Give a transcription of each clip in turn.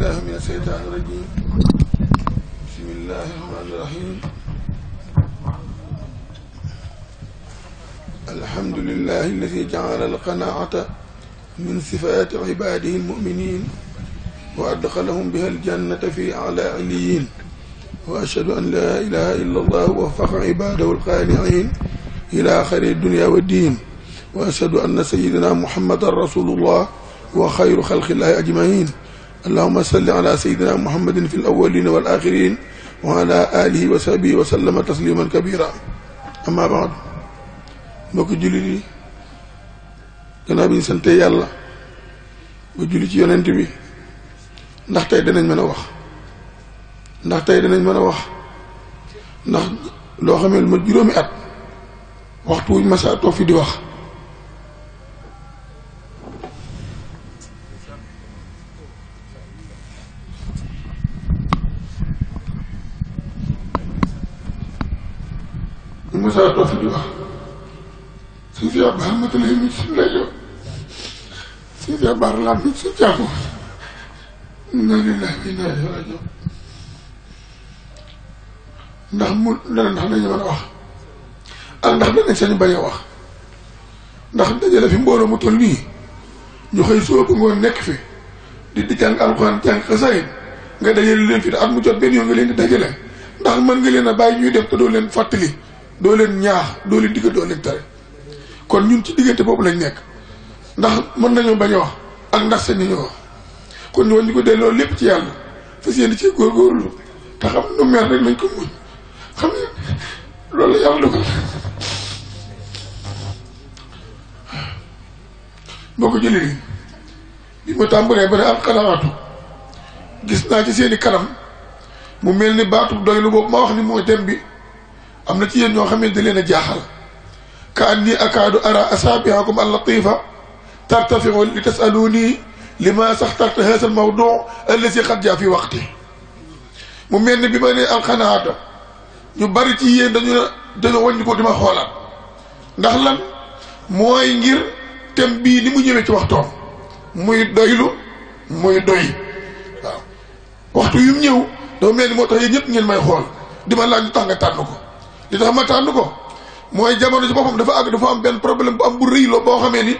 بالله من الشيطان الرجيم بسم الله الرحمن الرحيم الحمد لله الذي جعل القناعة من صفات عباده المؤمنين وأدخلهم بها الجنة في أعلى عليين وأشهد أن لا إله إلا الله وفق عباده القانعين إلى خير الدنيا والدين وأشهد أن سيدنا محمد رسول الله وخير خلق الله أجمعين اللهم صل على سيدنا محمد في الأولين والآخرين وعلى آله وصحبه وسلم تسليما كبيرا أما بعد mbokk jullit yi gannaaw bi ñu sante yàlla ba julli ci yonent bi ndax tey danañ mën a wax ndax loo xamee lu ma juróomi at waxtu wuñ masa toog fi di wax suñ fi abaar matalayi mi suñ lay jox suñ fi abaar laat mi suñ jàppo inna lillahi wa inna ilayhi raji'un ndax nañu mën a wax ak ndax danañ sañ bañ a wax ndax dajale fi mbooloo mu toll nii ñu xëy suba ba ngoon nekk fi di jàng alxuraan jàng xasaayid nga dajale leen fi te at mu jot benn yoon nga leen di dajale ndax mën nga leen a bàyyi ñuy def te doo leen fàttali doo leen ñaax doo leen diggal doo leen tere kon ñun ci diggante boobu lañ nekk ndax mën nañoo bañ a wax ak ndax seen nañoo wax kon ñu ñu ko delloo lépp ci yàlla fas yéene ci góorgóorlu te xam nu mer rek nañ ko muñ xam ne loolu la yàlla dogal boo ko jëlee nii bi ma tàmbalee ba ne alxalaatu gis naa ci seeni kanam mu mel ni baatu doylu boobu ma wax ni mooy thème bi am na ci yéen ñoo xamante leen a jaaxal ka anni akaadu ara asaabihakum allatifa tartafiu li tasaluni lima saxtarta haza al mawdu allazi qad jaa fi waqti mu mel ni bi ma ne alxanaata ñu bari ci yéen dañoo wàññi ko di ma xoolaat ndax lan mooy ngir thème bii ni mu ñëwee ci waxtoom muy doylu muy doy waaw waxtu yu mu ñëw dafa mel ni moo tax yéen ñëpp ngeen may xool di ma laaj lu tax nga tànn ko li tax ma tànn ko mooy jamono ci boppam dafa am benn problème bu am bu rëy loo boo xamee ni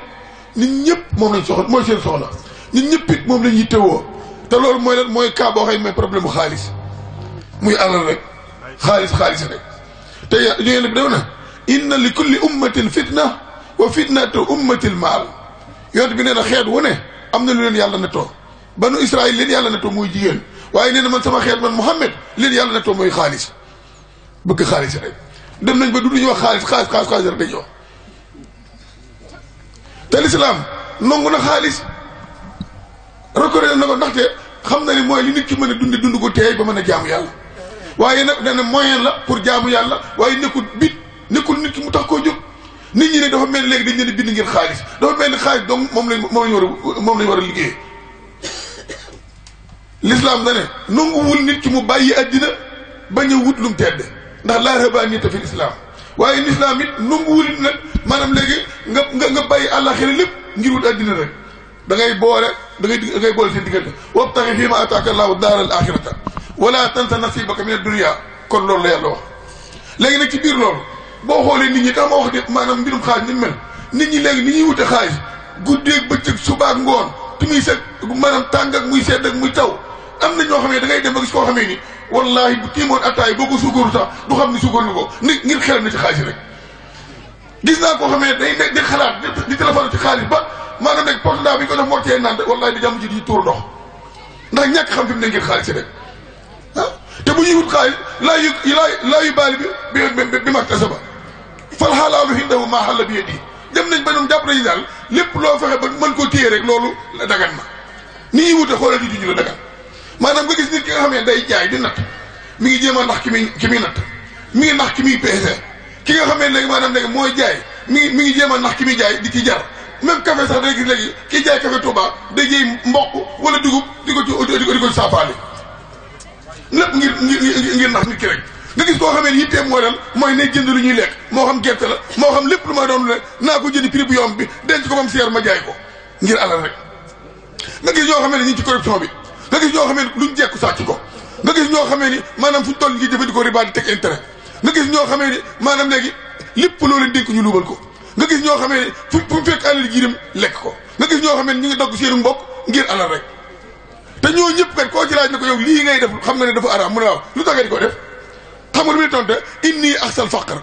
nit ñëpp moom lañ soxla mooy seen soxla nit ñëpp it moom lañ yittewoo te loolu mooy lan mooy cas boo xam ne mooy problème bu xaalis muy alal rek xaalis rek te yooyu nag dafa na inna li kulli ummatin fitna wa fitnatu ummatil maal yonent bi nee na xeet wu ne am na lu leen yàlla nettoo banu Israël leen yàlla nettoo muy jigéen waaye nee na man sama xeet man Muhammad leen yàlla nettoo mooy xaalis bëgg xaalis rek dem nañ ba du ñu wax xaalis rek dañuy wax te lislaam nangu na xaalis reconnaître na ko ndaxte xam na ni mooy li nit ki mën a dund ko teey ba mën a jaamu yàlla waaye nag dana moyen la pour jaamu yàlla waaye nekkul nit ki mu tax koo jóg nit ñi ne dafa mel léegi dañ leen bind ngir xaalis dafa mel ni xaalis donc moom lañ war a liggéey lislaam da ne nanguwul nit ki mu bàyyi addina bañ a wut lum tedde ndax laa rahabaaniyata fil islam waaye lislaam it nanguwul it nag maanaam léegi nga bàyyi àllaxira lépp ngir wut addina rek da ngay boole seen diggante wabtaxi fii ma ataaka allahu daaral axirata wala tansa nasibaka min ad-dunya kon loolu la yàlla wax léegi nag ci biir loolu boo xoolee nit ñi tax ma wax de maanaam mbirum xaalis ni mel nit ñi léegi ni ñuy wute xaalis guddeeg bëccëg subaak ngoon ti muy set maanaam tàng ak muy sedd ak muy taw am na ñoo xam ne da ngay dem ba gis koo xamee ni wallahi bu tiimoon attaay boo ko suukaru sax du xam ni suukar ni ko ngir xelam na ci xaalis rek gis naa koo xamee day nekk di xalaat di téléphone ci xaalis ba maanaam rek portable bi ko def moo cee naan wallahi di jàmm ji di tuur ndox ndax ñàkk xam fi mu ne ngir xaalis rek ah te bu ñuy wut xaalis laa yu baali bi maktasaba fal xalaalu indahu maa xalla bi yadi dem nañ ba ñoom jàpp nañu daal lépp loo fexe ba mën koo téye rek loolu la dagan na ni ñuy wute xoolal di juñu la dagan maanaam nga gis nit ki nga xam ne day jaay di natt mi ngi jéem a nax ki muy natt mi ngi nax ki muy peese ki nga xam ne léegi maanaam léegi mooy jaay mi ngi jéem a nax ki muy jaay di ci jar même café sax day gis léegi kii jaay café Touba day jëy mboq wala dugub di ko saafaale lépp ngir nax nit ki rek nga gis koo xamee ne yitteem mooy lan mooy ne jënd lu ñuy lekk moo xam gerte la moo xam lépp lu may doon ne naa ko jëndi prix bu yomb bi denc ko ba mu seer ma jaay ko ngir alal rek nga gis ñoo xamee ne ñu ci corruption bi nga gis ñoo xamee ni luñ jekku sàcc ko nga gis ñoo xamee ni maanaam fuñ toll ngi jëfandikoo riba di teg intérêt nga gis ñoo xamee ni maanaam léegi lépp loo leen dénk ñu luubal ko nga gis ñoo xamee ni fu mu fekk alal ji dem lekk ko nga gis ñoo xamee ni ñu ngi dogg seenu mbokk ngir alal rek te ñoo ñëpp kat koo ci laaj ne ko yow lii ngay def xam nga ne dafa araam mu ne waaw lu tax nga di ko def xam nga lu muy tonte inni axsal faqr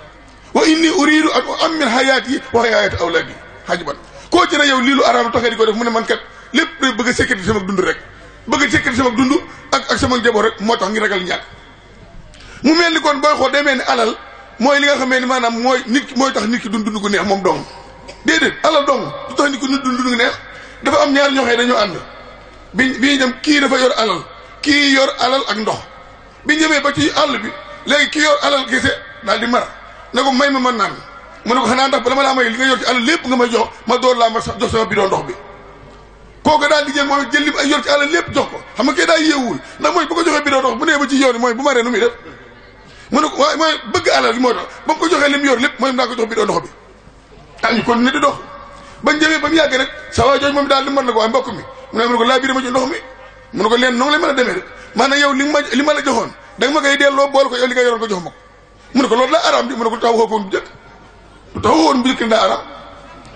wa inni uridu an uammir hayati wa hayati awladi hajiban koo ci ne yow lii lu araam lu tax nga di ko def mu ne man kat lépp bëgg a sécurité sama dund rek bëgg a sécurité sama dund ak sama njaboot rek moo tax ngi ragal ñàkk mu mel ni kon booy xool day mel ni alal mooy li nga xamee ni maanaam mooy nit ki mooy tax nit ki dund gu neex moom dong déedéet alal dong du tax nit ki dund gu neex dafa am ñaar ñoo xam ne dañoo ànd bi dem kii dafa yor alal kii yor alal ak ndox bi ñëwee ba ci àll bi léegi kii yor alal kese daal di mar ne ko may ma naan mu ne ko xanaa ndax bala ma laa may li nga yor ci alal lépp nga may jox ma door laa ma jox sama bidon ndox bi kooku daal di jël moom jël li ay yor ci alal lépp jox ko xam nga kay daa yeewul ndax mooy bu ko joxee bidon ndox bu nee ba ci yoon mooy bu maree nu muy def mu ne ko waaye mooy bëgg alal gi moo tax ba mu ko joxee li mu yor lépp mooy daa ko jox bidon ndox bi ah ñu continué di dox bañ jëmee ba mu yàgg rek sa waa jooju moom daal di mën na ko waaye mbokk mi mu ne ko laa biir ma ci ndox mi mu ne ko leen noonu lay mën a demee de maanaam yow li ma la joxoon da nga ma koy delloo boole ko yow li nga yoroon ko jox ma ko mu ne ko loolu daa araam di mu ne ko lu tax waxoo ko woon bu jëkk lu tax waxoon bu jëkk daa araam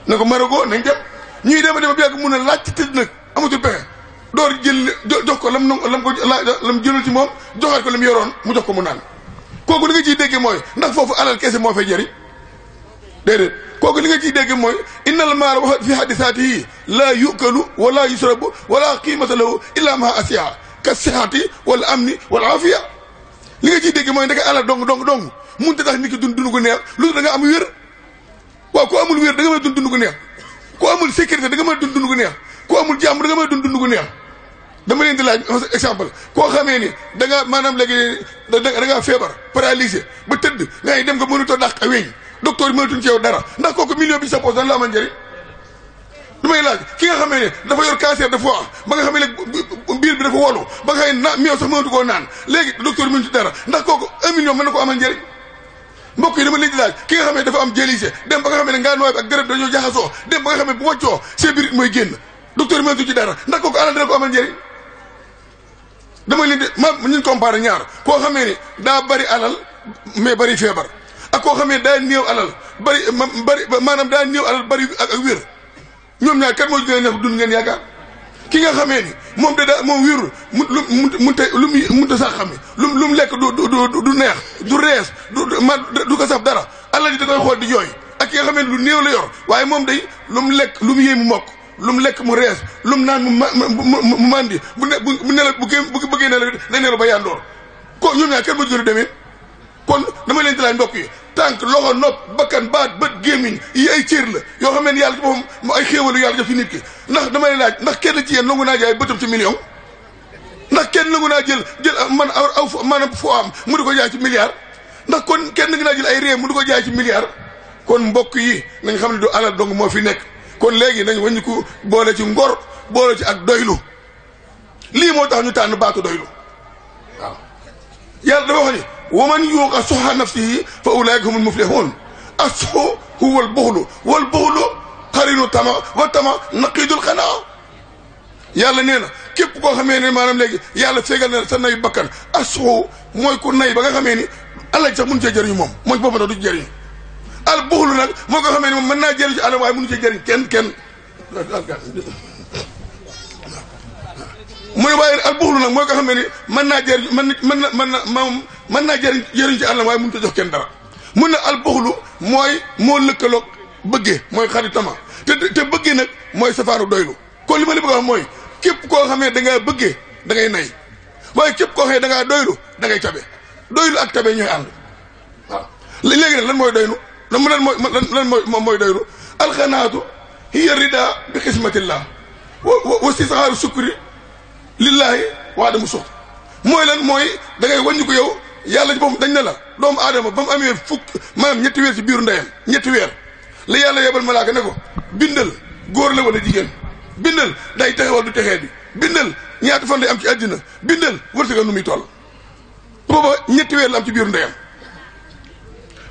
ne ko maragoo nañ dem ñuy dem a dem ba yàgg mun a laaj ci tëj nag amatul pexe door jël jox ko lam jëlal ci moom joxaat ko lam yoroon mu jox ko mu naan kooku li nga ciy dégg mooy ndax foofu alal kese moo fay jëriñ déedéet kooku li nga ciy dégg mooy innal maala wax fi hadisaatihi laa yukalu wala yusrabu wala qiimata lahu illa ma asiya ka sihati wala amni wala afiya li nga ciy dégg mooy ndeke alal dong mun te tax nit ki dund gu neex lu da nga am wér waaw ku amul wér da nga may dund gu neex ku amul sécurité da nga may dund gu neex ku amul jàmm da nga may dund gu neex dama leen di laaj exemple koo xamee ni da nga maanaam léegi da ngaa feebar paralysé ba tëdd ngay dem nga mënutoo dàq a weñ docteur yi mënatuñ ci yow dara ndax kooku million bi sa poche dan la amal njëriñ lu may laaj ki nga xamee ne dafa yor cancer de foie ba nga xamee ne biir bi dafa wolu ba nga xam ne meew sax mënatu koo naan léegi docteur yi mënatu dara ndax kooku 1 million mën na ko amal njëriñ mbokk yi dama leen di laaj ki nga xam ne dafa am dialyse dem ba nga xam ne ngaa nooy ak deret dañoo jaxasoo dem ba nga xam ne bu waccoo seen biir mooy génn docteur yi mënatu ci dara ndax kooku alal dina ko amal njëriñ dama leen di ñu comparé ñaar koo xamee ni daa bari alal mais bari feebar ak koo xamee daa néew alal bari maanaam daa néew alal bari ak wér ñoom ñaar kat moo gën a neex dund ngeen yaakaar ki nga xamee ni moom da moom wérul munta sax xam ni lu mu lekk du neex du rees du ko saf dara alal ji da koy xool di jooy ak ki nga xamee ni lu néew la yor waaye moom day lu mu lekk lu mu yéey mu mokk lu mu lekk mu rees lu mu naan mu mandi bu nelaw bu bëggee nelaw day nelaw ba yandoor ko ñoom ñaar kat moo gën a demee kon dama leen di laaj mbokk yi tànk loxo nopp bakkan baat bët gémmiñ yi ay cër la yoo xam ne yàlla ci boppam mu ay xéewalu yàlla def ci nit ki ndax dama leen laaj ndax kenn ci yéen nangu naa jaay bëtam ci million ndax kenn nangu naa jël man aw maanaam foo am mu di ko jaay ci milliard ndax kon kenn nangu naa jël ay réew mu di ko jaay ci milliard kon mbokk yi nañ xam ne du alal dong moo fi nekk kon léegi nañ wàññi ko boole ci ngor boole ci ak doylu lii moo tax ñu tànn baatu doylu waaw yàlla dafa wax ni wa man yuuqa suhha nafsihi fa ulaika humul muflihun as-suhhu huwa al-bukhlu wal bukhlu qarinu tama wa tama naqidul qanaa yàlla nee na képp koo xamee ne maanaam léegi yàlla fegal na sa nay bakkan as-suhhu mooy ku nay ba nga xamee ni Allah sax mënu cee jëriñu moom mooy boobu nag du ci jëriñu al bukhlu nag moo ko xamee ni moom mën naa jëriñ ci àll waaye mënu cee jëriñ kenn mu ne waaye al buxlu nag mooy ko xam ne ni mën naa jëriñ mën naa jëriñ ci àllam waaye mënut a jox kenn dara mun na al buxlu moo lëkkaloog bëggee mooy xaritama te bëggee nag mooy safaanu doylu kon li ma li bëgg a wax mooy képp koo xamee da ngaa bëggee da ngay nay waaye képp koo xamee da ngaa doylu da ngay tabe doylu ak tabe ñooy ànd waaw léegi nag lan mooy doylu lan mooy doylu alxanaatu hiya rida bi xismatillah wa stisaaru sukri lillahi waa damu suux mooy lan mooy da ngay wàññi ko yow yàlla ci boppam dañ ne la doomu aadama ba mu amee maanaam 7 weer ci biiru ndeyam 7 weer la yàlla yebal malaaka ne ko bindal góor la wala jigéen bindal day texe wala du texee bi bindal ñaata fan lay am ci àddina bindal wërsëgal nu muy toll booba 7 weer la am ci biiru ndeyam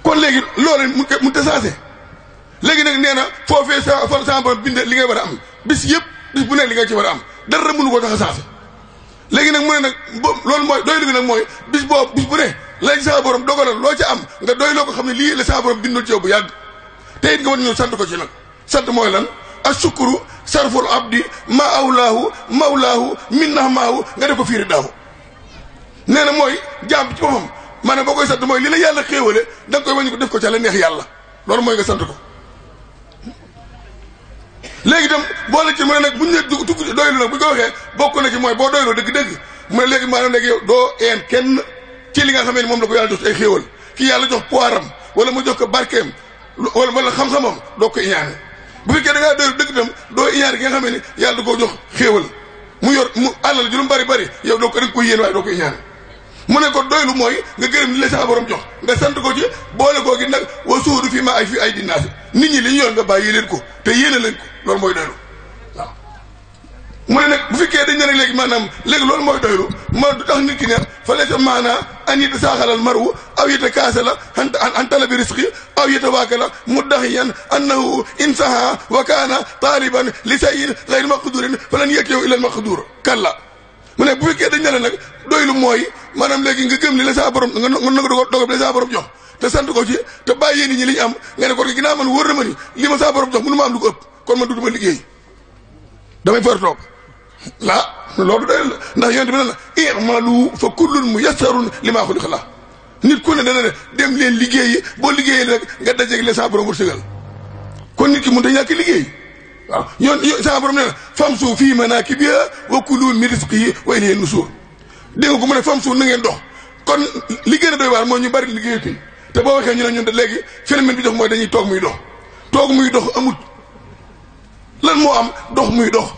kon léegi loolu mun te saase léegi nag nee na foofee sa borom binde li ngay war a am bis yëpp bis bu nekk li nga ci war a am dara mënu ko tax a saase léegi nag mu ne nag loolu mooy doylu gi nag mooy bis bu ne léegi sa borom dogalal loo ca am nga doyloo ko xam ne lii la sa borom bindul ci yow bu yàgg te it nga war ñëw sant ko ci nag sant mooy lan ashukuru sarful abdi ma awlaahu mawlaahu minnahmaahu nga def ko fiiri daahu nee na mooy jaam ci boppam maanaam boo koy sant mooy li la yàlla xéewale da nga koy wàññi ko def ko ca la neex yàlla loolu mooy nga sant ko léegi itam boole ci mu ne nag bu ñu nee dugg doylu nag bu ñu ko waxee bokk na ci mooy boo doyloo dëgg-dëgg mu ne léegi maanaam léegi yow doo een kenn ci li nga xamee ni moom la ko yàlla jox ci ay xéewal kii yàlla jox poiram wala mu jox ko barkeem wala xam-xamam doo ko iñaane bu fekkee da ngaa doylu dëgg itam doo iñaane ki nga xamee ni yàlla da koo jox xéewal mu yor mu àllal ju lu bari bari yow doo ko da nga koy yéen waaye doo ko iñaane mu ne ko doylu mooy nga gërëm li la sa borom jox nga sant ko ci boole koo gi nag wa suudu fi ma ay fi ay dinaasi nit ñi li ñu yor nga bàyyi leen ko te yéene leen ko loolu mooy doylu waaw mu ne nag bu fekkee dañ ne nag léegi maanaam léegi loolu mooy doylu ma du tax nit ki ne fa laysa maana an yita saaxalal maru aw yita kaasala an talabi risqi aw yita waakala muddaxiyan annahu insaha wa kaana taaliban li sayin gayr maqdurin fa lan yetew ila al maqdur kalla mu ne bu fekkee dañ ne la nag doylu mooy maanaam léegi nga gëm li la saa borom nga dogal li la saa borom jox te sant ko ci te bàyyee nit ñi li ñu am nga ne ko ginnaaw man wóor na ma ni li ma saa borom jox mënu ma am lu ko ëpp kon man dutuma liggéey damay far toog laa loolu doylu la ndax yonent bi ne la i'malu fa kullun muyassarun limaa xuliqa lahu nit ku ne dana ne dem leen liggéeyi boo liggéeyee rek nga dajeeg li saa borom wërsëgal kon nit ki mënut a ñàkk liggéey waaw yoon saa borom nee na famsu fii manaakibihaa wa kulu min rizqihi wa ilayhi nushur dégg nga ko mu ne famsu na ngeen dox kon li gën a doy waar mooy ñu bari liggéeyatuñ te boo waxee ñu ne ñun de léegi phénomène bi dox mooy dañuy toog muy dox amut lan moo am dox muy dox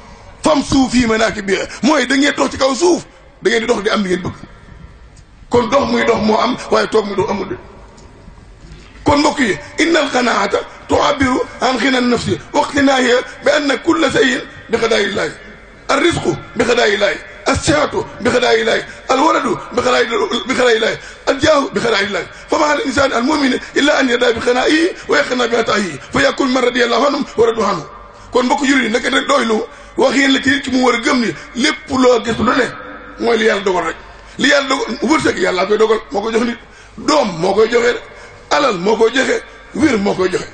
famsu fii manaakibihaa mooy da ngeen dox ci kaw suuf da ngeen di dox di am li ngeen bëgg kon dox muy dox moo am waaye toog muy dox amul de kon mbokk yi innal qanaata tu'abbiru an ghina an-nafsi waqtinaahiya bi anna kulla shay'in bi qadaa'illaahi ar-rizqu bi qadaa'illaahi as-sihhatu bi qadaa'illaahi al-waladu bi qadaa'illaahi al-jaahu bi qadaa'illaahi famaa 'ala al-insaani al-mu'mini illaa an yadaa bi qanaa'ihi wa yaqnaa bi ataa'ihi fa yakun man radiyallaahu anhum wa radu anhu kon mbokk yuri naka rek doylu wax yéen la ci nit ki mu war a gëm ni lépp loo gis lu ne mooy li yàlla dogal rek li yàlla dogal wërsëg yàlla koy dogal moo koy jox nit doom moo koy joxe alal moo koy joxe wér moo koy joxe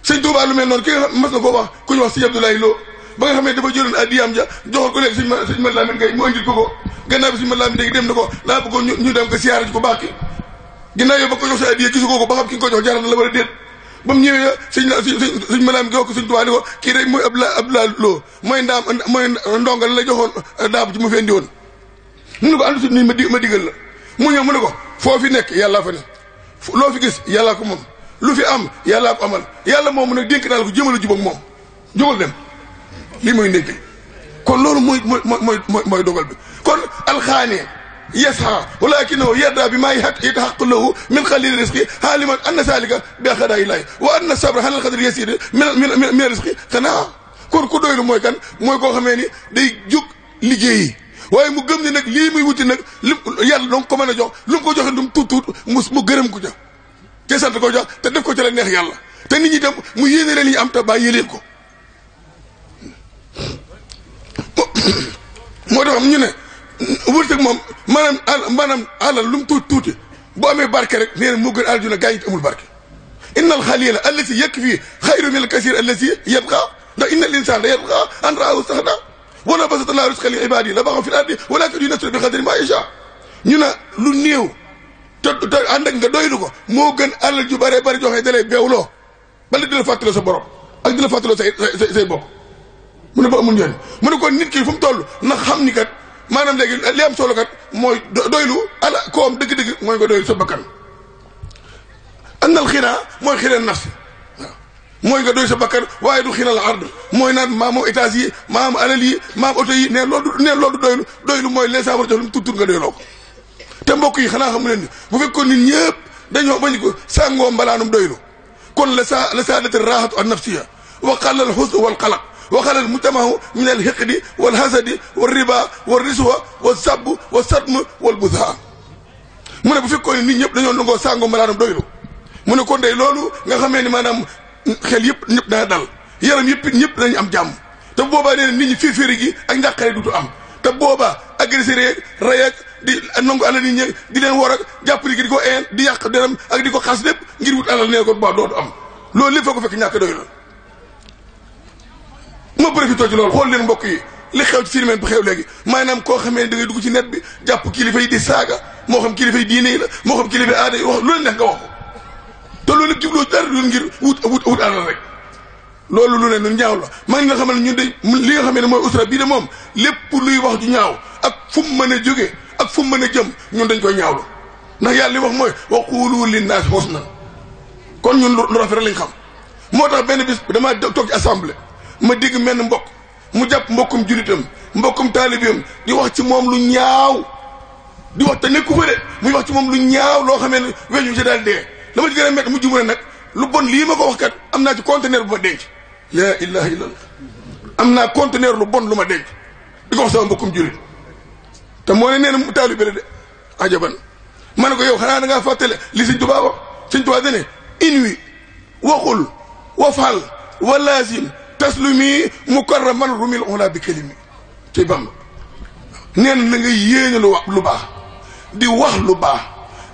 sëñ Tuubaa lu mel noonu ki nga xam mas na koo wax ku ñu wax sëñ Abdoulaye Lo ba nga xam ne dafa jëloon addiyaam ja joxal ko léegi sëñ Mat Lamin Gay mu andil ko gannaaw bi sëñ Mat Lamin Gay dem na ko laa bëggoon ñu dem ko siyaare ci ko baax ki ginnaaw yow ba ko jox sa addiya gisu ko ba xam ki nga ko jox jaral la wala déet ba mu ñëwee sëñ Mat Lamin Gay wax ko sëñ Tuubaa ni ko kii rek mooy Abdoulaye Lo mooy ndongal la joxoon daabu ci mu fi indi woon mu ne ko ànd si nii ma digal la mu ñëw mu ne ko foo fi nekk yàllaa fa ne loo fi gis yàllaa ko moom lu fi am yàllaa ko amal yàlla moom nag dénk naa la ko jëmale jubóog moom jógal dem lii mooy ndénk kon loolu mooy dogal bi kon alxaane yasha walakinahu yarda bi maa yatahaqqu lahu min qalili rizqi haaliman anna zalika bi qadaa'i llaahi wa anna sabra ala al-qadri yasiir min rizqi xanaa kon ku doylu mooy kan mooy koo xamee ni day jóg liggéeyi waaye mu gëm ni nag lii muy wuti nag li yàlla donc ko mën a jox lu mu ko joxe dum tuut mu gërëm ko jox te sant ko jox te def ko ci la neex yàlla te nit ñi tam mu yéene leen yi am te bàyyi leen ko moo tax ñu ne wërsëg moom maanaam alal lu mu tuuti bu amee barke rek nee na moo gën aljuna gaa yi amul barke innal xalila allati yakfi xayru min al kasir allati yabqa ndax innal insana yabqa an raahu saxda wala basata laahu rizqa li ibaadi la baxaw fi ardi walakin yunazzilu bi qadri ma yasha ñu ne lu néew te ànd ak nga doylu ko moo gën alal ju bare bari joxe dalay beewloo bala di la fàttaloo sa borom ak di la fàttaloo say bokk mu ne ba amul njëriñ mu ne kon nit ki fu mu toll na xam ni kat maanaam léegi li am solo kat mooy doylu ala koom dëgg-dëgg mooy nga doylu sa bakkan annal xinaa mooy xinaa nafsi waaw mooy nga doy sa bakkan waaye du xinal ard mooy naan maa moom étage yi maam alal yi maam oto yi ne loolu du doylu mooy leen saa war a jox lu mu tuut nga doyloo ko te mbokk yi xanaa xamu leen ni bu fekkoon nit ñëpp dañoo bañ ko sàngoo mbalaanum doylu kon la saadati raahatu an nafsiya wa qalla al husn wal qalaq wa qalla al mujtamahu min al hiqdi wal hasadi wal riba wal riswa wal sabb wal satm wal buzaa mu ne bu fekkoon nit ñëpp dañoo nangoo sàngoo mbalaanum doylu mu ne kon day loolu nga xamee ni maanaam xel yëpp ñëpp dana dal yaram yëpp ñëpp dañu am jàmm te boobaa nee na nit ñi fiir gi ak njàqare dutu am te boobaa agressé rey ak di nangu alal nit ñi di leen war ak jàpp ni di ko een di yàq deram ak di ko xas lépp ngir wut alal nee ko ba dootu am loolu lépp foo ko fekk ñàkk doy la ma profité ci loolu xool leen mbokk yi li xew ci phénomène bu xew léegi maanaam koo xamee ne da ngay dugg ci net bi jàpp kilifa yi di saaga moo xam kilifa yi diine yi la moo xam kilifa yi aada yi wax loolu neex nga wax ko te loolu lépp jubloo dara lu ngir wut alal rek loolu lu ne lu ñaaw la maa ngi nga xamal ne ñun de li nga xamee ne mooy usra bii de moom lépp luy wax ju ñaaw ak fu mu mën a jóge ak fu mu mën a jëm ñun dañ koy ñaawlu ndax yàlla li wax mooy wa quulu linnaasi husnan kon ñun lu rafet rek lañ xam moo tax benn bis damaa toog ci assemblée ma dégg menn mbokk mu jàpp mbokkum julitam mbokkum taalibeem di wax ci moom lu ñaaw di wax te nekku fa de muy wax ci moom lu ñaaw loo xamee ne weñu ci daal dee la ma ci gën a métti mu jumune nag lu bon lii ma ko wax kat am naa ci conteneur bu ma denc laa ilaha illallah am naa conteneur lu bon lu ma denc di ko wax sama mbokkum julit te moo ne nee na taalibe la de ajaban ma ne ko yow xanaa da ngaa fàttale li sëñ Tuubaa wax sëñ Tuubaa dane inwi waxul wafal wa lazim taslumi mukarraman rumil ola bi kalimi ci Bamba nee na nga yéene lu baax di wax lu baax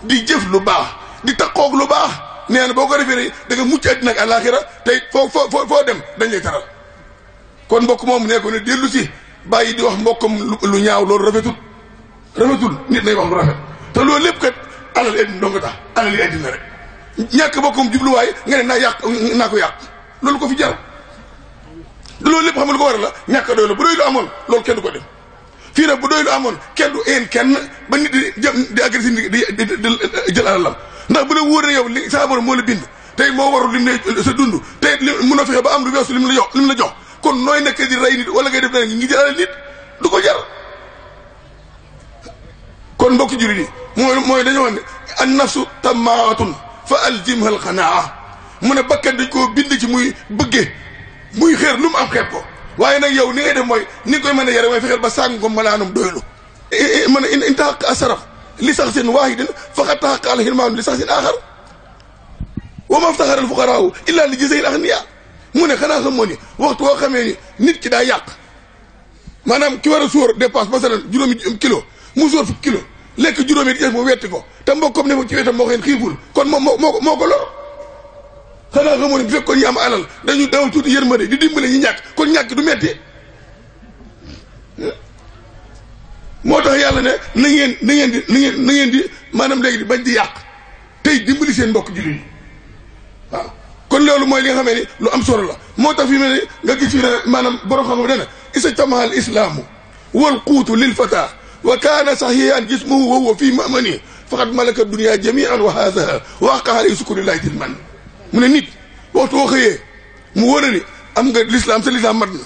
di jëf lu baax di taqoog lu baax nee na boo ko defee da nga mucc àddina ak àllaaxira tey foo dem dañ lay taral kon mbokk moom nee ko ne dellu si bàyyi di wax mbokkam lu ñaaw loolu rafetul nit nay wax lu rafet te loolu lépp kat alal addina doo nga tax alal yi addina rek ñàkk bokkam jubluwaay nga ne naa ko yàq loolu ko fi jar loolu lépp xam nga lu ko waral la ñàkk doy la bu doy lu amoon loolu kenn du ko def fii nag bu doy lu amoon kenn du een kenn ba nit di agressé di jël alalam ndax bu la wóor ne yow li sa borom moo la bind tey moo warul lim ne sa dund tey mun a fexe ba am lu weesu lim la jox kon nooy nekk di rey nit wala ngay def dara ngi jël alal nit du ko jar kon mbokki juri yi mooy dañoo wax ne an nafsu tamaatun fa aljimha al qanaa mu ne bakkan dañ koo bind ci muy bëggee muy xeer lu mu am xeeb ko waaye nag yow ni ngay def mooy ni koy mën a yare mooy fexeel ba sàng ko malaanum doylu mën a in taxaq asaraf li sax seen waahidin faqad taxaqa al hirmaan li sax seen aaxar wa ma aftaxara al fuqaraaw illa li jazayil aghniyaa mu ne xanaa xamoo ni waxtu woo xamee ni nit ki daa yàq maanaam ki war a sóor dépense masalan juróomi kilo mu sóor fukki kilo lekk juróomi di mu wetti ko te mbokkam ne ko ci wetam moo xeen xiiful kon moo ko lor xanaa xamoo ne bu fekkoon ñu am alal dañu daw tuuti yërmande di dimbale ñi ñàkk kon ñàkk du metti moo tax yàlla ne na ngeen di maanaam léegi di bañ di yàq tey dimbali seen mbokk jullit yi waaw kon loolu mooy li nga xamee ni lu am solo la moo tax fi mel ni nga gis fi ne maanaam borom xam-xam dana istamaha al islaamu wal quutu lil fata wa kaana sahihan jismuhu wa huwa fi mamani faqad malaka dunia jamian wa haadaha wa aqaha li sukurillahi til man mu ne nit waxtu woo xëyee mu wóor ni am nga l'islam sa l'islam mat na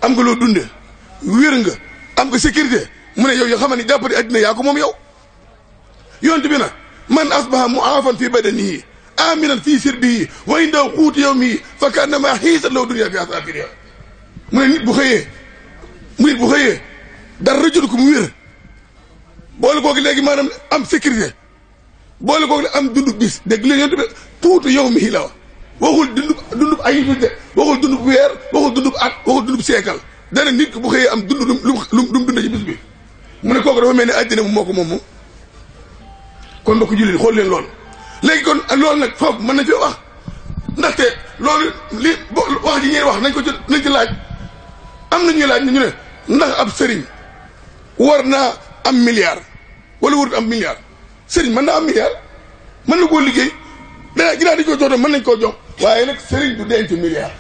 am nga loo dunde wér nga am nga sécurité mu ne yow yoo xam ne jàppati addina yaa ko moom yow yonte bi nag man asbaha mu'aafan fi badanihi aminan fi sirbihi wa indahu quutu yawmihi fa kannama xiisat law dunia bi asafiriha mu ne nit bu xëyee dara jël ko mu wér boole kooku léegi maanaam am sécurité boole kooku am dundub bis dégg léegi yonte bi quutu yawmihi la waxul dundub ay bis de waxul dundub weer waxul dundub at waxul dundub seekal dana nit bu xëyee am dund lu dund ci bis bi mu ne kooku dafa mel ni àddina moo ko moom kon mbokk jullit xool leen loolu léegi kon loolu nag foofu mën nañ fi wax ndaxte loolu li wax ji ñuy wax nañ ci laaj am na ñuy laaj ñu ne ndax ab sëriñ war naa am milliard wala warut am milliard sëriñ mën naa am milliard mën na koo liggéey danaa ginnaaw dañ ko jox mën nañ koo jox waaye nag sëriñ du denc milliard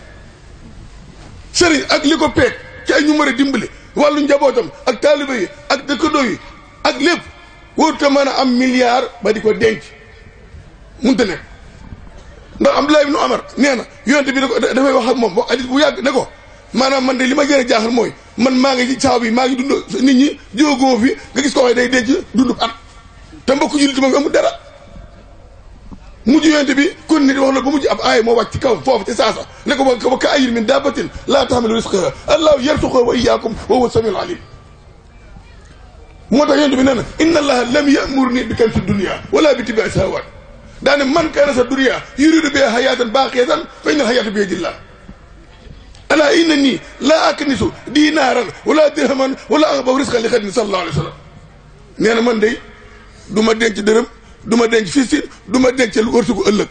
sëriñ ak li ko peeg ci ay ñu mën a dimbali wàllu njabootam ak taaliba yi ak dëkkandoo yi ak lépp warut a mën a am milliard ba di ko denc munta nekk ndax Abdullah ibn Umar nee na yonente bi dafay wax ak moom wax hadis bu yàgg ne ko maanaam man de li ma gën a jaaxal mooy man maa ngi ci saabu yi maa ngi dund nit ñi jógoo fi nga gis ko waxee day denc dundub at te mbokk jullit moom amul dara mujj yonente bi kon nit wax na ba mujj ab aaya moo wàcc ci kaw foofu ci saasa ne ko wa ka ayyin min dabbatin laa tahmilu rizqaha allahu yarzuquha wa iyyakum wa huwa samiul alim moo tax yonente bi nee na inna allaha lam ya'murni bi kanzi dunya wala bi tibai shahawat daane man kaana sa dunya yuridu biha hayatan baqiyatan fa inna hayata bi yadillah ala inna nii laa aknisu dinaaran wala dirhaman wala axbaw risqan li xadin sallallahu alayhi wa sallam nee na man day du ma denc dërëm du ma denc fistin du ma denc lu wërtugu ëllëg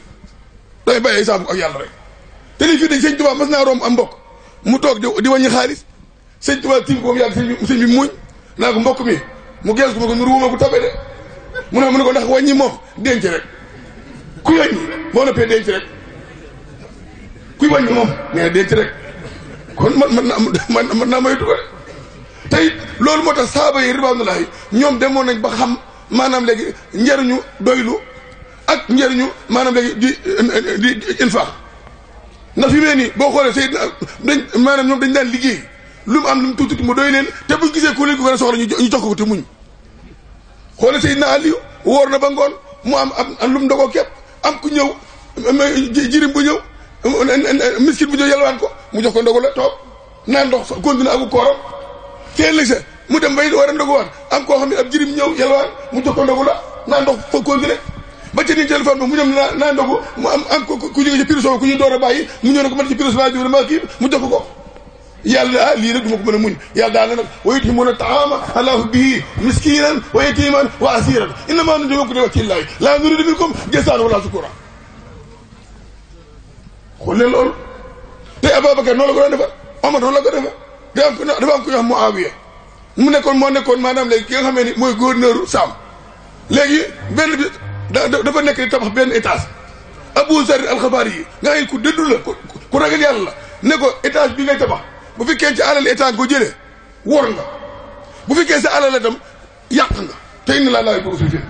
damay bàyyi saabu ak yàlla rek te lii fii dañ sëñ Tuubaa mas naa romb am mbokk mu toog di wàññi xaalis sëñ Tuubaa tiim ko moom yàgg sëñ bi muñ naa ko mbokk mi mu gees ko ma ko nuru wuma ko tabe de mu ne ko ndax wàññi moom denc rek kuy wàññi boo noppee denc rek kuy wàññi moom nee na denc rek kon man naa moytu ko de tey loolu moo tax saaba yi ridwaanullaahi ñoom demoon nañ ba xam maanaam léegi njëriñu doylu ak njëriñu maanaam léegi di infaq ndax fi mee nii boo xoolee Seydina dañ maanaam ñoom dañ daan liggéey lu mu am lu mu tuuti mu doy leen te buñ gisee ku leen ko gën a soxla ñu jox ko te muñ xoolee Seydina Aliou wóor na ba ngoon mu am lu mu dogoo képp am ku ñëw jirim bu ñëw miskin bu ñëw yalwaan ko mu jox ko ndogu la toog naan ndox continué aku kooram teel la sa mu dem bay war a ndoguwaat am koo xam ne ab jirim ñëw yalwaan mu jox ko ndogu la naan ndox fa continué ba ca ni téléphone ba mu ñëm naa ndogu mu am ku jóge ci piroso ku ñu door a bàyyi mu ñëw ne ko man ci piroso laa jóge ma kii mu jox ko yàlla lii nag du ma ko mën a muñ yàlla daal na nag wa yut'imuuna ta'aama alaa hubbihi miskiinan wa yatiiman wa asiiran innamaa nut'imukum li wajhi llaahi laa nuriidu minkum jazaa'an wa laa shukuuraa xool leen loolu te Ababacar noonu la ko doon defar Omar noonu la ko defar dafa am ku ñuy wax Muawiya moo nekkoon maanaam léegi ki nga xamee ni mooy gouverneur Saam léegi benn bi dafa nekk di tabax benn étage Abu Zar al-Ghifari yi nga xam ne ku dëddu la ku ragal yàlla la ne ko étage bi ngay tabax bu fekkee ci alal état nga ko jëlee wor nga bu fekkee sa alal itam yàq nga te inna laa laa yuhibbu al-mufsidiin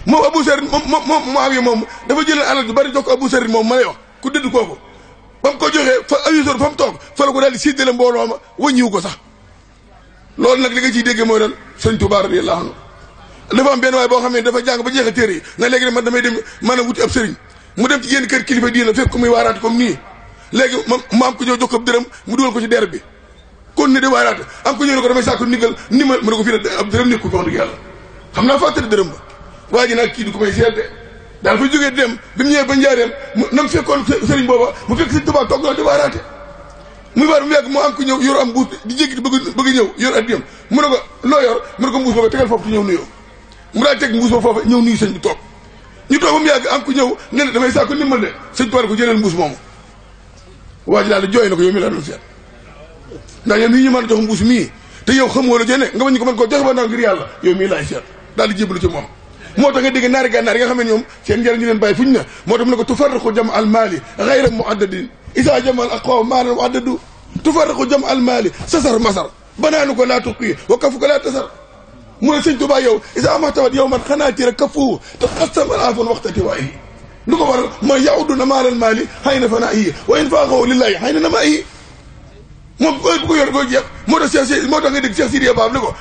moom Abu Zar moom Muawiya moom dafa jëlee alal ju bari jox ko Abu Zar moom ma lay wax ku dëdd kooku ba mu ko joxee fa ayusor fa mu toog fa la ko daal di séddale mbooloo ma wëññiwu ko sax loolu nag li nga ciy déggee mooy doon sëñ Tuubaa radiyallaahu anhu dafa am benn waay boo xam ne dafa jàng ba jeexal téere yi na léegi man damay dem maanaam wuti ab sëriñ mu dem ci génn kër kilifa diina fekk ko muy waaraate comme nii léegi mu am ko ñëw jox ko dërëm mu dugal ko ci der bi kon ni di waaraate am ko ñëw ne ko damay sàkku ndigal ni ma mu ne ko fii ne ab dërëm nekku ko wax dëgg yàlla xam naa fàttali dërëm ba waa ji nag kii du ko may seet daal fa jógee dem bi mu ñëwee ba njaareem nam fekkoon sëriñ booba mu fekk sëriñ Tuubaa toog noonu di waaraate muy waar mu yàgg mu am ko ñëw yor am mbuus di jéggi bëgg ñëw yor addiyam mu ne ko loo yor mu ne ko mbuus booba tegal foofu te ñëw nuyoo mu daal teg mbuus ba foofa ñëw nuyu sëñ bi toog ñu toog ba mu yàgg am ku ñëw ne la damay saa ko ndimbal de sëñ Tuubaa ko jëlal mbuus moomu waa ji daal di jooy na ko yow mi laa doon seet ndax yow mii ñu mën a jox mbuus mii te yow xamoo la jone nga bañ ko mën koo joxe ba naaw ngir yàlla yow mii laay seet daal di jébbalu ci moom moo tax nga dégg naari gànnaar yi nga xam ne ñoom seen njëriñ ñu leen bàyyi fuñ na moo tax mu ne ko tufarriqu jam al maali gayra muaddadin isa jamal aqwaam maanan muaddadu tufarriqu jam al maali sasar masar banaanu ko laa tuqi wa kafu ko laa tasar mu ne sëñ Tuubaa yow isa amatawat yow man xanaa tira kafu te xastam al afon waxtati waayi lu ko waral mooy yauduna maalal maali xëy na fanaa yi wa in faaxoo lillahi xëy na nama yi moom bu ko yor koo jeex moo tax moo tax nga dégg Cheikh Sidiya Baab ne ko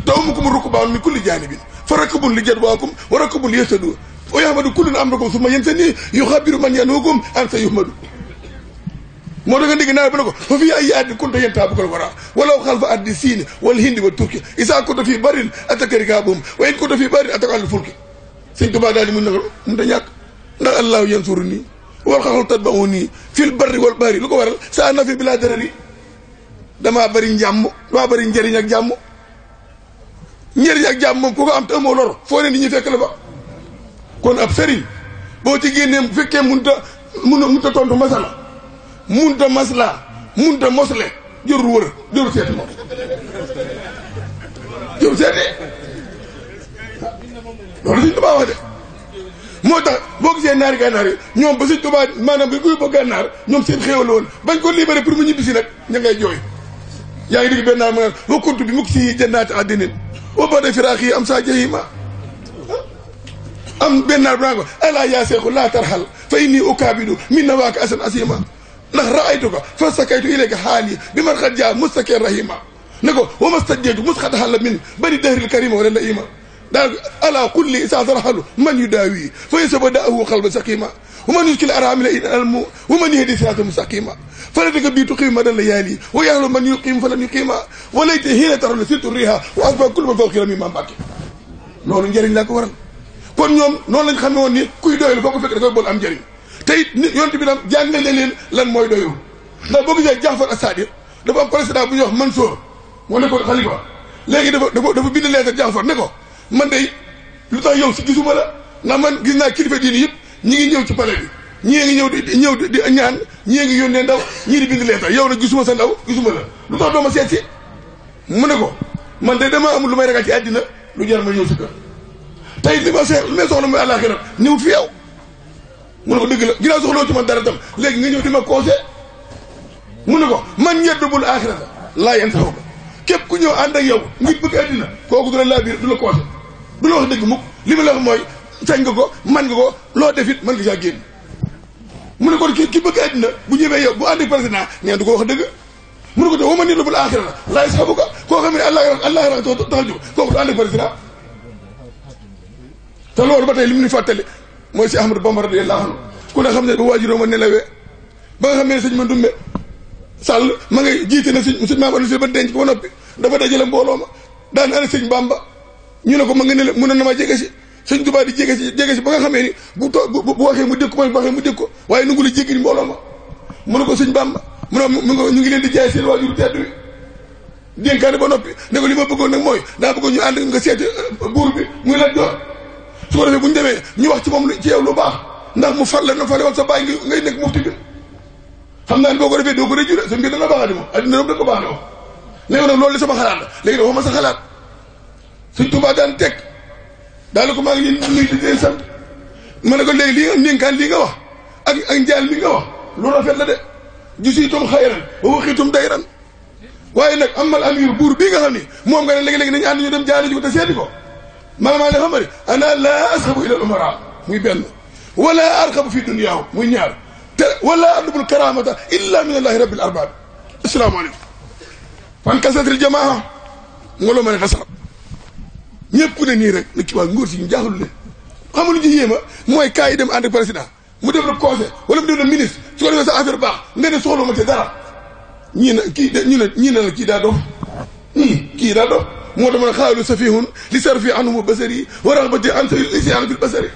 tawmukum rukbaan min kulli jaanibin fa rakabun li jadwaakum wa rakabun li yahtadu wa yahmadu kullun amrakum summa yansani yuxabiru man yanuukum an sa yuhmadu moo tax nga dégg naa ba ne ko fa fii ay addi kunta yenta bu ko wara walaw xalfa addi siini wal hindi wa turki isa kunta fii barin atakarikaabum wa in kunta fii barin atakal fulki sëñ Tuubaa daal di mun na mun ta ñàkk ndax allahu yansuru nii wal xaxlu tatba'u nii fil barri wal bahri lu ko waral saa nafi bi laa darari damaa bëri njàmm damaa bëri njëriñ ak jàmm njëriñ ak jàmm moom ku ko am te amoo lor foo ne nit ñi fekk la ba kon ab sëriñ boo ci génnee bu fekkee munta tontu masala munta masla munta mosle jërul wër jërul seeti moom jërul seeti loolu Sëñ Tuubaa wax de moo tax boo gisee naari gànnaar yi ñoom ba Sëñ Tuubaa maanaam bi kuy ba gànnaar ñoom seen xéewal woon bañ ko libéré pour mu ñibbisi nag ña ngay jooy yaa ngi dégg benn naa ma wa kuntu bi mukk si jannaati addinin wa ba'da firaaqihi am saa jahima am benn naar bu naan ko alaa yaa seexu laa tarxal fa inni ukaabidu min nawaaka asan asima ndax raaytuka fa sakaytu ilayka xaali bi man xad jaa mustakeen rahima ne ko wa mastajjeetu mus xad xalla min bani dahril karima wala la ima daal ala kulli isaa tarxalu man yudaawi fa yasaba daahu xalba saqima wa man yuskil aramila in almu wa man yahdi sirata mustaqima فلدك بي تقيم مدى الليالي ويهل من يقيم فلن يقيم وليت هنا ترى سيرت الريها واصبح كل من فوق رمي ما مباكي loolu njëriñ laa ko waral kon ñoom noonu lañ xamee woon ni kuy doylu foo ko fekk dafay bool am njëriñ te it nit yonent bi tam jàngale leen lan mooy doylu ndax boo gisee Jaafar as-Sadiq dafa am président bu ñuy wax Mansour moo nekkoon xalifa léegi dafa bind lettre Jaafar ne ko man day lu tax yow si gisuma la ndax man gis naa kilifa diini yëpp ñi ngi ñëw ci palais bi ñii ngi ñëw di ñaan ñii ngi yónnee ndaw ñii di bind lettre yow nag gisuma sa ndaw gisuma la lu tax doo ma seet si mu ne ko man de dama amul lu may ragal ci àddina lu jar ma ñëw si kër tey li ma soxla muy àllaaxira ñëwut fi yow mu ne ko dëgg la ginnaaw soxloo ci man dara tam léegi nga ñëw di ma conseil mu ne ko man ñeddubul aaxirata laa yen saxu ko képp ku ñëw ànd ak yow ngir bëgg àddina kooku du la laa biir du la conseil du la wax dëgg mukk li ma la wax mooy sañ nga ko man nga ko loo def it mën nga saa génn mu ne kon ki bëgg àddina bu ñëwee yow bu ànd ak président nee du ko wax dëgg mu ne ko te wama ñeddubul aaxirata laa yen saxu ko koo xam ne àllaaxira taxal jóg kooku du ànd ak président te loolu ba tey li mu ñu fàttali mooy si Ahmadou Bamba radiyallahu anhu ku ne xam ne ba waajuróom a nelawee ba nga xam ne sëñ Mandoumbe Sall ma ngay jiite na sëñ maam Alioune ba denc ko ba noppi dafa dajale mbooloo ma daan ana sëñ Bamba ñu ne ko ma nga ne mun na ma jege si sëñ Tuubaa di jege si ba nga xamee ni bu waxee mu dégg ko bu waxee mu dégg ko waaye nu ngu la jéggi ni mbooloo ma mu ne ko sëñ Bamba mu ne ñu ngi leen di jaay seen waajur tedd wi dénkaane ba noppi ne ko li ma bëggoon nag mooy daa bëggoon ñu ànd nga seeti buur bi muy Lat Joor su ko defee bu ñu demee ñu wax ci moom ci yow lu baax ndax mu fal la na fale woon sa bàyyi ngay nekk mufti bi xam naa ne boo ko defee doo ko rëccu de sa mbir dana baax di moom addina moom da ko baax de moom léegi nag loolu li sama xalaat la léegi dafa ma sa xalaat Sëñ Tuubaa daan teg daal ko maa ngi nuyu di leen sant ma ne ko léegi lii nga ndénkaan lii nga wax ak njaal mi nga wax lu rafet la de gisiitum xayran wa waxiitum dayran waaye nag amal amir buur bii nga xam ni moom nga ne léegi-léegi nañu ànd ñu dem jaale ji ko te seeti ko maanaam li xam nga ana laa asxabu ila al umara muy benn wala arxabu fi duniyaahu muy ñaar te wala atlubul karamata illa min allahi rabbil arbab asalaamaaleykum fan kasatil jamaa nga loo mën a tasar ñëpp ku ne nii rek ne kii waa ngóor si ñu jaaxalu leen xamul lu ci yéema mooy kaay yi dem ànd ak président mu def la conseil wala mu def la ministre su ko defee sa affaire baax nga ne soxla ma te dara ñii na kii ñii ne la kii daa dof kii daa dof moo tax ma ne xaalu safihun li sarfi anhumu basari wa raxbati an lisaan fil basari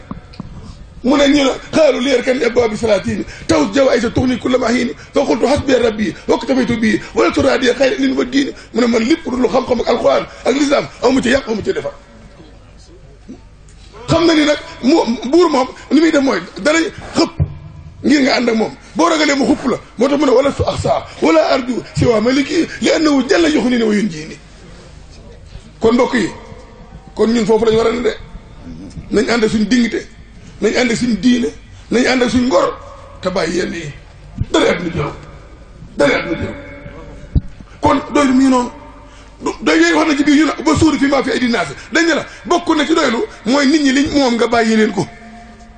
mu ne ñu ne xaalu leer kan abwaabi salaatini taw jawaay sa tuxni kulla mahiini fa qultu hasbi rabbi waktafaytu bii wala turaadi xayra lin wa diini mu ne man lépp lu xam-xam ak alquran ak lislaam aw mu ci yàq aw mu ci defar xam na ni nag buur moom ni muy def mooy dara xëpp ngir nga ànd ak moom boo ragalee mu xupp la moo tax mu ne wala su axsa wala arju si waa maliki li annahu jalla yoxu ni ne wa yun jiini kon mbokk yi kon ñun foofu lañu war a ne de nañ ànd suñ dignité nañ ànd suñ diine nañ ànd suñ ngor te bàyyi yenn yi dara at na jëw kon doylu mii noonu doy wax na ci biir ñu ne ba suuri fii maa fi ay dinaase dañ ne la bokk na ci doylu mooy nit ñi liñ moom nga bàyyi leen ko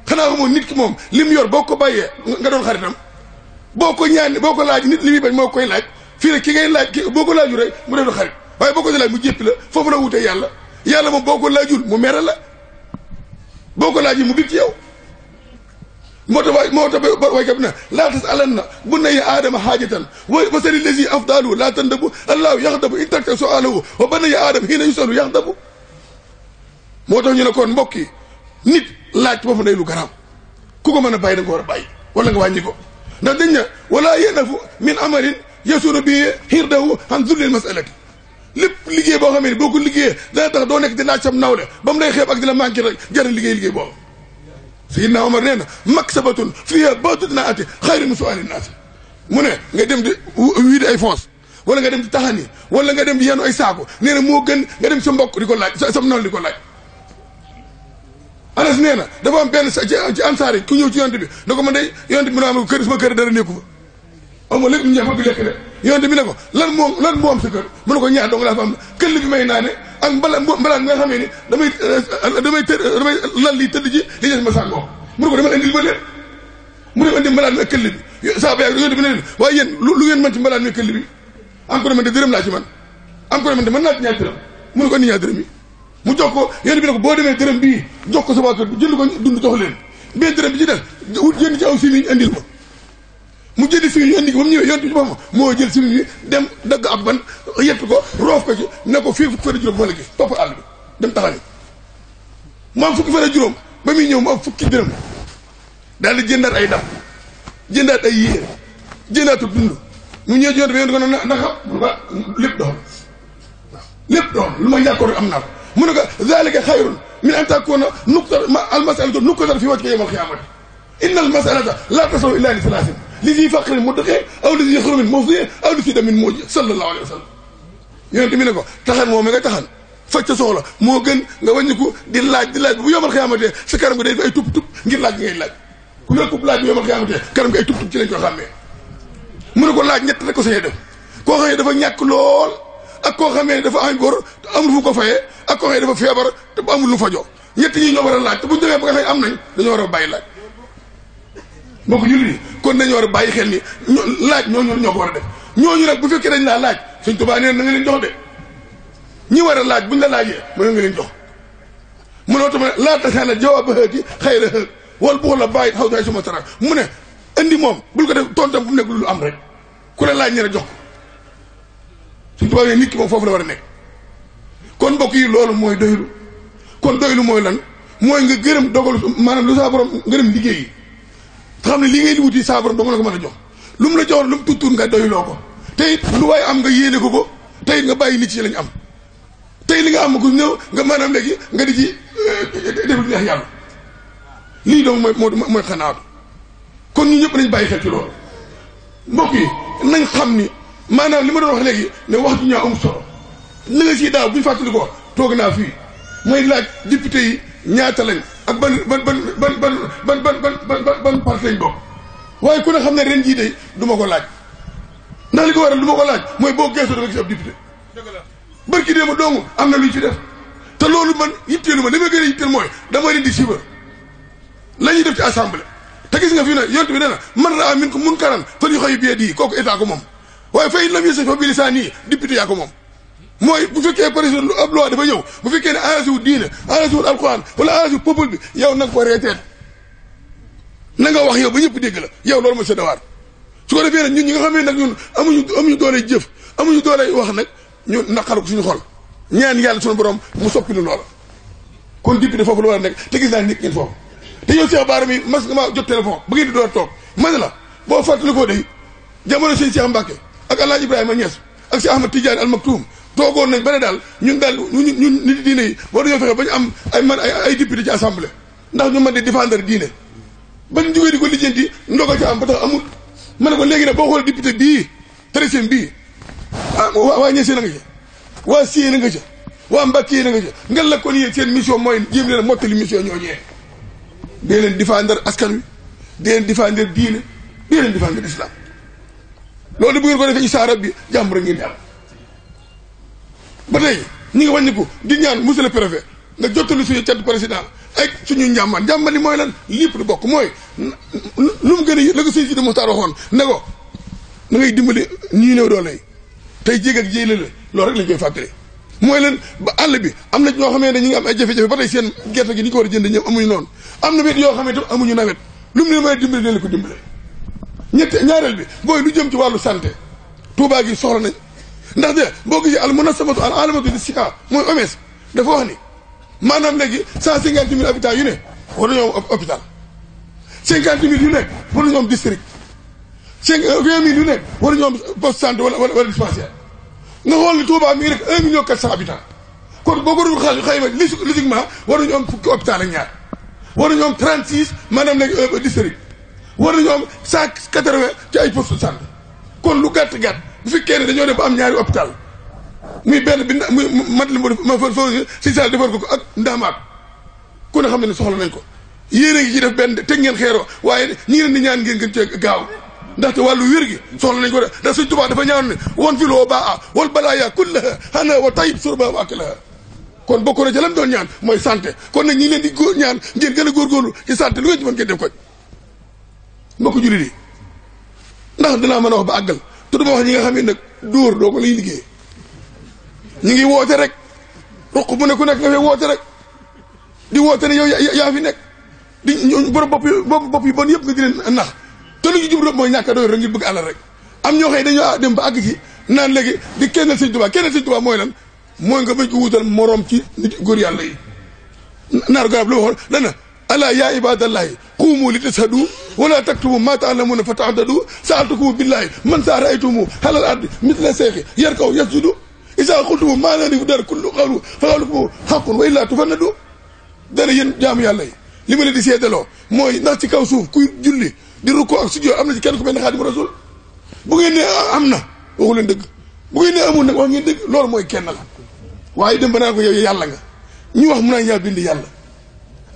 xanaa ko moom nit ki moom lim yor boo ko bàyyee nga doon xaritam boo ko ñaan boo ko laaj nit li muy bañ moo koy laaj fii ne ki ngay laaj boo ko laaju rek mu def la xarit waaye boo ko si laaj mu jéppi la foofu la wutee yàlla moom boo ko laajul mu mere la boo ko laajee mu big ci yow moo tax waykat bi na laa tasalanna bunayya aadama haajatan wa sali lazi afdalu laa tandabu allahu yaxdabu in takta sualahu wa banayya aadama xiina yusalu yaxdabu moo tax ñu ne kon mbokk yi nit laaj boofu day lu garaaw ku ko mën a bàyyi da nga ko war a bàyyi wala nga wàññi ko ndax dañ ne wala yenafu min amalin yasuru bi xirdahu an zullil masalati lépp liggéey boo xam ne boo ko liggéeyee dana tax doo nekk di laaj sam nawle ba mu lay xeeb ak di la manqué rek jar liggéey boobu Sayyidina Omar nee na maksabatun fiha baatut naa ati xayri min su'aali naasi mu ne nga dem di wiide ay foos wala nga dem di taxani wala nga dem di yenu ay saako nee na moo gën nga dem sa mbokk di ko laaj sam nawle di ko laaj Anas nee na dafa am benn ci ansaar yi ku ñëw ci yonte bi ne ko man day yonte bi mu ne am kër sama kër dara nekku fa ama lépp ñu ñeex ma bi lekk de yonte bi ne ko lan moo am sa kër mu ne ko ñaar dong laa fa am këll bi may naane ak mbalaan nga xamee ni damay lal lii tëdd ci li des ma sàngoo mu ne ko dama indil ma leen mu dem indi mbalaan mi ak këll bi saa ba yàgg yonte bi ne leen waaye yéen lu ngeen mën ci mbalaan mi ak këll bi am ko demante dërëm laa ci man am ko demante mën naa ci ñaar dërëm mu ne ko indi ñaar dërëm yi mu jox ko yonte bi ne ko boo demee dërëm bii jox ko sa waa kër jënd ko dund jox leen benn dërëm bi ci des jënd ci aw si ñu indil ko mu jëndi fii ñu indi ko ba mu ñëwee yonte bi ci boppam moo jël si bi dem dagg ab ban yett ko roof ko ci ne ko fii fukki fan ak juróom moo la gis topp àll bi dem taxani mu am fukki fan ak juróom ba muy ñëw mu am fukki dërëm daal di jëndaat ay dam jëndaat ay yéer jëndaatu dund mu ñëwee yonent bi yonent ko na ndaxa lépp dox lépp dox lu ma ñàkkoon rek am naa ko mu ne ko zalika xayrun min an takuna nuqta al masalatu nuqta fi wajhika yawm al qiyamati inna al masalata la tasaw illa li thalathin li zi faqrin mudqi aw li zi xurmin mufdi aw li zi damin muji sallallahu alayhi wa sallam yonent bi ne ko taxan moom mi nga taxan faj sa soxla moo gën nga wàññiku di laaj bu yomal xiyamatee sa kanam gi day ay tup ngir laaj ngay laaj ku la tup laaj bu yomal xiyamatee kanam gi ay tup ci lañ ko xàmmee mu ne ko laaj ñett rek ko sañee def koo xam ne dafa ñàkk lool ak koo xamee ne dafa am góor te amul fu ko fayee ak koo xam ne dafa feebar te amul lu fajoo ñett ñi ñoo war a laaj te buñu demee ba nga xam ne am nañ dañoo war a bàyyi laaj mbokk jullit yi kon dañoo war a bàyyi xel ni laaj ñoo ko war a def ñooñu nag bu fekkee dañ laa laaj Sëñ Tuubaa nee na nga leen jox de ñi war a laaj buñ la laajee mën nga leen jox mënoo tamit laa tasaana jawaab hëti xëy na hët wala bu la bàyyi xaw tay suma tara mu ne indi moom bul ko def tontam bu mu nekk lu am rek ku la laaj ñe jox ko Sëñ Tuubaa nee nit ki moom foofu la war a nekk kon mbokk yi loolu mooy doylu kon doylu mooy lan mooy nga gërëm dogalu maanaam lu saa borom ngërëm liggéey yi te xam ne li ngay di wuti saa borom dong la ko mën a jox lu mu la joxoon lu mu tuut nga doyloo ko te it lu waaye am nga yéene ko te it nga bàyyi nit ci lañ am tey li nga am ko ñëw nga maanaam léegi nga di ci def lu neex yàlla lii donc mooy xanaatu kon ñu ñëpp nañ bàyyi xel ci loolu mbokk yi nañ xam ni maanaam li ma doon wax léegi ne wax ju ñaaw amul solo li nga sii daaw bu ñu fàttali ko toog naa fii mooy laaj député yi ñaata lañ ak ban parti lañ bokk waaye ku ne xam ne ren jii de du ma ko laaj ndax li ko waral du ma ko laaj mooy boo geesoo da nga gis ab député bërki dee ma doomu am na lu ñu ci def te loolu man yitteelu ma li ma gën a yitteel mooy dama leen di siiwal la ñuy def ci assemblée te gis nga fii ne yonent bi nee na man raa minkum munkaran falyughayyirhu bi yadihi kooku état ko moom waaye fa in lam yastati' fa bi lisaanihi député yaa ko moom mooy bu fekkee président lu ab loi dafa ñëw bu fekkee ne arrangé wu diine arrangé wu alquran wala arrangé wu peuple bi yow na nga ko reeteet na nga wax yow ba ñëpp dégg la yow loolu mooy sa devoir su ko defee nag ñun ñi nga xam ne nag ñun amuñu doole jëf amuñu doole wax nag ñu naqaru ko suñu xol ñaan yàlla suñu borom mu soppi lu loola kon député foofu la war a nekk te gis naa nekk ngeen foofu te yow Cheikh Bara mi mas nga maa jot téléphone ba ngeen di door toog man la boo fàttali koo day jamono sëñ Cheikh Mbacke ak El Hadj Ibrahima Niass ak Cheikh Ahmad Tidiane Al Maktoum toogoon nañ ba ne daal ñun nit diine yi war nañoo fexe ba ñu am ay député ci assemblée ndax ñu mën di défendre diine bañ jógee di ko lijjanti ndogal ca am ba tax amul ma ne ko léegi nag boo xoolee député bii treizième bii waa Niassène nga ca waa Siyeen nga ca waa Mbacke nga ca ngel la kon yéen seen mission mooy jéem leen a mottali mission ñooñee dee leen défendre askan wi dee leen défendre diine dee leen défendre islam loolu bu ngeen ko defee incha rabbi jàmm rek ngeen di am ba tey ñi ngi wàññiku di ñaan monsieur le préfet nga jottali suñu cant président ak suñu njàmban li mooy lan lépp lu bokk mooy lu mu gën a la ko sëñ Sidi Mokhtar waxoon ne ko na ngay dimbali ñii néew doole yi tey jéeg ak jéy la loolu rek lañ koy fàttali mooy leen ba àll bi am na ñoo xamee ne ñu ngi am ay jafe-jafe ba tey seen gerte gi ni ñu ko war a jënd ñoom amuñu noonu am na wet yoo xam ne tam amuñu nawet lu mu ne may dimbali leen ko dimbale ñaareel bi booy lu jëm ci wàllu santé Touba gi soxla nañ ndax de boo gisee al munasabatu al alamatu li sika mooy OMS dafa wax ni maanaam léegi 150 000 habitants yu ne war nañoo am hôpital 50 000 yu nekk war nañoo am district 20 000 yu nekk war nañoo am poste santé wala dispensaire nga xool ni Touba mi ngi nekk 1 million 400 habitants kon boo ko doon xayma logiquement war nañoo am fukki hôpital ak ñaar war nañoo am 36 maanaam léegi district war nañoo am 180 ci ay poste santé kon lu gàtt bu fekkee ne dañoo def ba am ñaari hôpital muy benn bi muy mat li ma fa si sal defar ko ak ndaamaat ku ne xam ne soxla nañ ko yéen a ngi ci def benn teg ngeen xeeroo waaye ñi ngi leen di ñaan ngeen gën cee gaaw ndaxte wàllu wér gi soxla nañ ko de ndax Sëñ Tuubaa dafa ñaan ne woon fi loo baa wal balaaya kullaha hana wa tayyib surba wa aklaha kon bokk na ca lam doon ñaan mooy santé kon nag ñi leen di ñaan ngeen gën a góorgóorlu ci santé lu ngeen ci mën ngeen def ko mbokk jullit yi ndax dinaa mën a wax ba àggal te duma wax ñi nga xam ne nag dóor doo ko lay liggéey ñu ngi woote rek ruq bu ne ku nekk nga fay woote rek di woote ne yow yaa fi nekk di borom bopp yi bon yëpp nga di leen nax te lu ñu jublu mooy ñàkk a doy rek ngir bëgg àlal rek am ñoo xëy dañoo dem ba àgg ci naan léegi di kennal Sëñ Tuubaa mooy lan mooy nga bañ ko wutal moroom ci nit góor yàlla yi naar garab lu waxoon dana ala yaa ibadallahi quumu li tashhadu wala taktumu ma ta'lamuna fa ta'addadu sa'altukum billahi man sa ra'aytumu halal ardi mithla shaykhi yarkaw yasjudu isa qultumu ma la dar kullu qawlu fa qawlukum haqqun wa illa tufannadu dana yéen jaamu yàlla yi li ma leen di seedaloo mooy ndax ci kaw suuf kuy julli di rukkoo ak sujjóot am na ci kenn ku mel ne Xaadimu Rasuul bu ngeen ne am na waxu leen dëgg bu ngeen ne amul nag wax ngeen dëgg loolu mooy kenn la waaye dem ba naan ko yow yàlla nga ñu wax mu naan yaa bind yàlla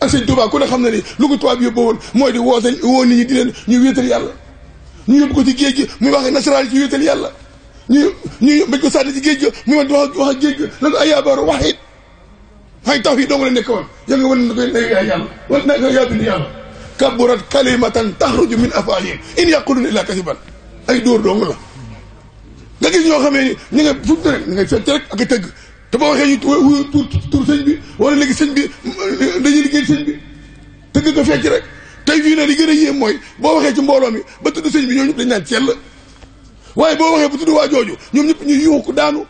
ak sëñ Tuubaa ku ne xam na ni lu ko tubaab yóbbu woon mooy di woo nit ñi di leen ñu wéetal yàlla ñu yóbbu ko ci géej gi muy wax nasaraan yi ci wéetal yàlla ñu bañ ko sànni ci géej ga muy wax ak géej ga na ko ay yaabaaro waxit hay taw yi dong la nekk woon ya nga wan na koy ne yaa yàlla wala na yaa bind yàlla kaburat kalimatan taxruju min afwaahihim in yaquluna illa kasiban ay dóor dong la nga gis ñoo xamee ni ñu nga fut rek ñu ngay fecc rek ak a tëgg te boo waxee ñu tur sëñ bi wala léegi sëñ bi dañuy liggéey sëñ bi tëgg ko fecc rek tey fii ne li gën a yéem mooy boo waxee ci mbooloo mi ba tudd sëñ bi ñoom ñëpp dañ naan cell waaye boo waxee ba tudd waa jooju ñoom ñëpp ñu yuuxu ko daanu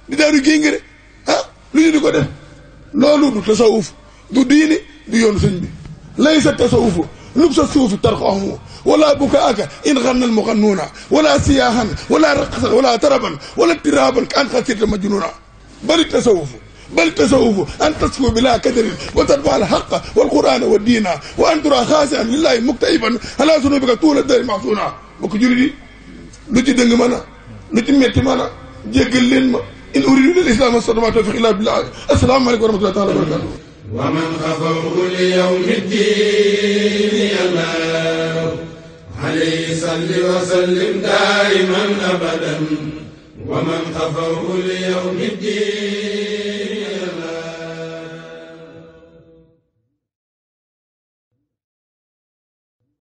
di daanu géngëre ah lu ñu di ko def loolu du tasawuf du diini du yoonu sëñ bi laysa tasawufu lubsa suufi tarxahu wala bukaaka in xannal muxannuuna wala siyaahan wala raqsan wala taraban wala tiraban ka an xasirta majnuuna bal tasawufu an tasfu bila kadarin wa tatba al xaqa wal qur'ana wa diina wa an tura xaasian lillahi muktaiban ala sunubika tuula dari maxsuuna bokk jullit yi lu ci dëng mën a lu ci metti mën a jéggal leen ma in uridu lil islam ma tawfiq illa billah assalaamu aleykum wa rahmatullahi taala wa barakatuh ومن خفوه ليوم الدين الله عليه صل وسلم دائما أبدا ومن خفوه ليوم الدين